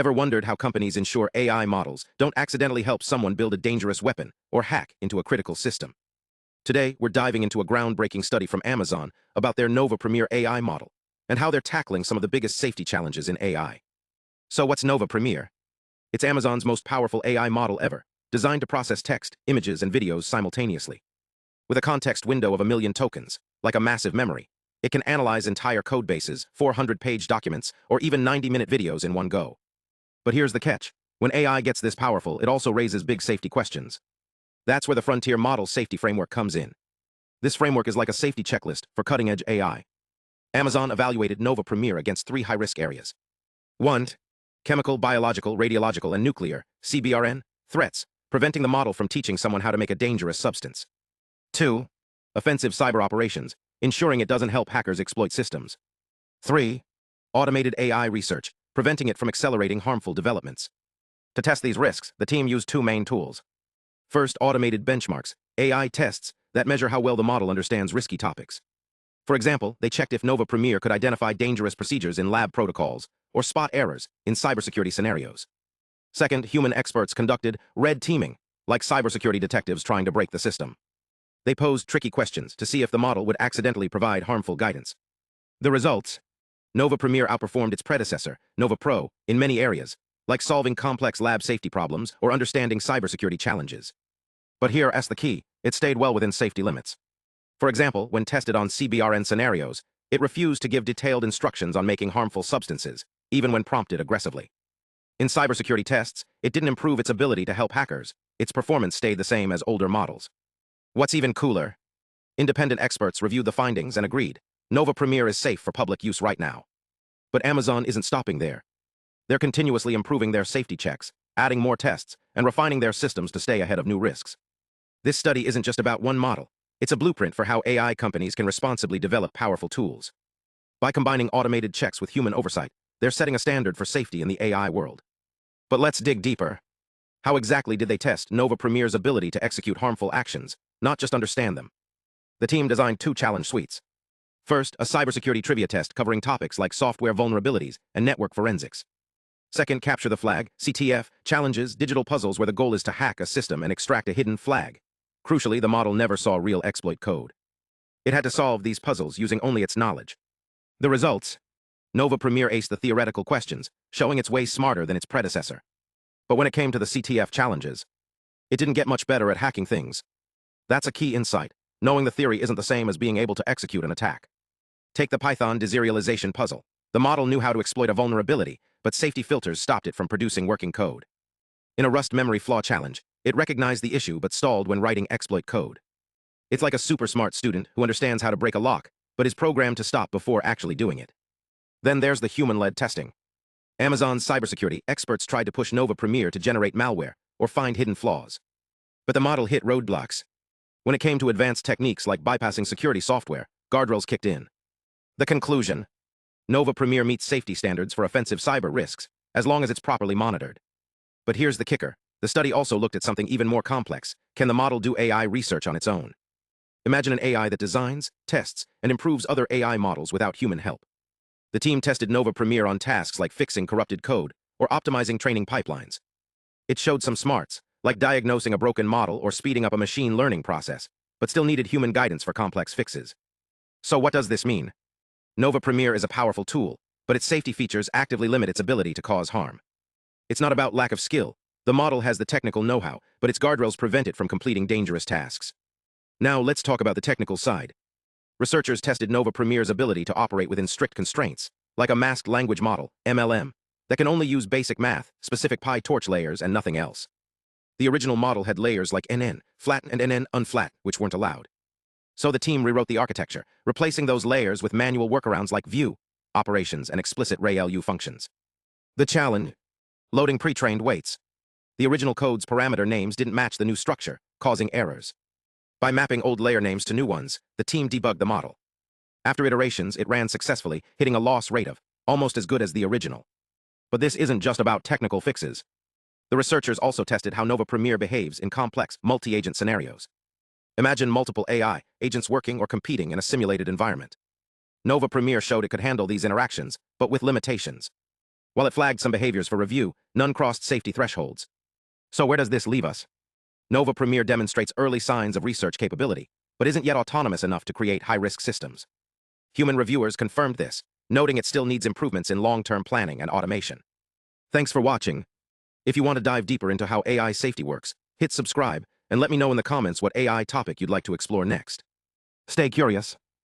Ever wondered how companies ensure AI models don't accidentally help someone build a dangerous weapon or hack into a critical system? Today, we're diving into a groundbreaking study from Amazon about their Nova Premier AI model and how they're tackling some of the biggest safety challenges in AI. So what's Nova Premier? It's Amazon's most powerful AI model ever, designed to process text, images, and videos simultaneously. With a context window of 1 million tokens, like a massive memory, it can analyze entire code bases, 400-page documents, or even 90-minute videos in one go. But here's the catch. When AI gets this powerful, it also raises big safety questions. That's where the Frontier Model Safety Framework comes in. This framework is like a safety checklist for cutting-edge AI. Amazon evaluated Nova Premier against 3 high-risk areas. 1. Chemical, biological, radiological, and nuclear, CBRN, threats, preventing the model from teaching someone how to make a dangerous substance. 2. Offensive cyber operations, ensuring it doesn't help hackers exploit systems. 3. Automated AI research, preventing it from accelerating harmful developments. To test these risks, the team used 2 main tools. First, automated benchmarks, AI tests that measure how well the model understands risky topics. For example, they checked if Nova Premier could identify dangerous procedures in lab protocols or spot errors in cybersecurity scenarios. Second, human experts conducted red teaming, like cybersecurity detectives trying to break the system. They posed tricky questions to see if the model would accidentally provide harmful guidance. The results? Nova Premier outperformed its predecessor, Nova Pro, in many areas, like solving complex lab safety problems or understanding cybersecurity challenges. But here's the key, it stayed well within safety limits. For example, when tested on CBRN scenarios, it refused to give detailed instructions on making harmful substances, even when prompted aggressively. In cybersecurity tests, it didn't improve its ability to help hackers. Its performance stayed the same as older models. What's even cooler? Independent experts reviewed the findings and agreed, Nova Premier is safe for public use right now. But Amazon isn't stopping there. They're continuously improving their safety checks, adding more tests, and refining their systems to stay ahead of new risks. This study isn't just about one model. It's a blueprint for how AI companies can responsibly develop powerful tools. By combining automated checks with human oversight, they're setting a standard for safety in the AI world. But let's dig deeper. How exactly did they test Nova Premier's ability to execute harmful actions, not just understand them? The team designed 2 challenge suites. First, a cybersecurity trivia test covering topics like software vulnerabilities and network forensics. Second, capture the flag, CTF, challenges, digital puzzles where the goal is to hack a system and extract a hidden flag. Crucially, the model never saw real exploit code. It had to solve these puzzles using only its knowledge. The results? Nova Premier aced the theoretical questions, showing it's way smarter than its predecessor. But when it came to the CTF challenges, it didn't get much better at hacking things. That's a key insight. Knowing the theory isn't the same as being able to execute an attack. Take the Python deserialization puzzle. The model knew how to exploit a vulnerability, but safety filters stopped it from producing working code. In a Rust memory flaw challenge, it recognized the issue but stalled when writing exploit code. It's like a super smart student who understands how to break a lock, but is programmed to stop before actually doing it. Then there's the human-led testing. Amazon's cybersecurity experts tried to push Nova Premier to generate malware or find hidden flaws. But the model hit roadblocks. When it came to advanced techniques like bypassing security software, guardrails kicked in. The conclusion? Nova Premier meets safety standards for offensive cyber risks, as long as it's properly monitored. But here's the kicker. The study also looked at something even more complex. Can the model do AI research on its own? Imagine an AI that designs, tests, and improves other AI models without human help. The team tested Nova Premier on tasks like fixing corrupted code or optimizing training pipelines. It showed some smarts, like diagnosing a broken model or speeding up a machine learning process, but still needed human guidance for complex fixes. So what does this mean? Nova Premier is a powerful tool, but its safety features actively limit its ability to cause harm. It's not about lack of skill. The model has the technical know-how, but its guardrails prevent it from completing dangerous tasks. Now let's talk about the technical side. Researchers tested Nova Premier's ability to operate within strict constraints, like a masked language model, MLM, that can only use basic math, specific PyTorch layers, and nothing else. The original model had layers like NN, flat and NN, unflat, which weren't allowed. So the team rewrote the architecture, replacing those layers with manual workarounds like view, operations, and explicit RayLU functions. The challenge? Loading pre-trained weights. The original code's parameter names didn't match the new structure, causing errors. By mapping old layer names to new ones, the team debugged the model. After iterations, it ran successfully, hitting a loss rate of almost as good as the original. But this isn't just about technical fixes. The researchers also tested how Nova Premier behaves in complex, multi-agent scenarios. Imagine multiple AI agents working or competing in a simulated environment. Nova Premier showed it could handle these interactions, but with limitations. While it flagged some behaviors for review, none crossed safety thresholds. So where does this leave us? Nova Premier demonstrates early signs of research capability, but isn't yet autonomous enough to create high-risk systems. Human reviewers confirmed this, noting it still needs improvements in long-term planning and automation. Thanks for watching. If you want to dive deeper into how AI safety works, hit subscribe and let me know in the comments what AI topic you'd like to explore next. Stay curious.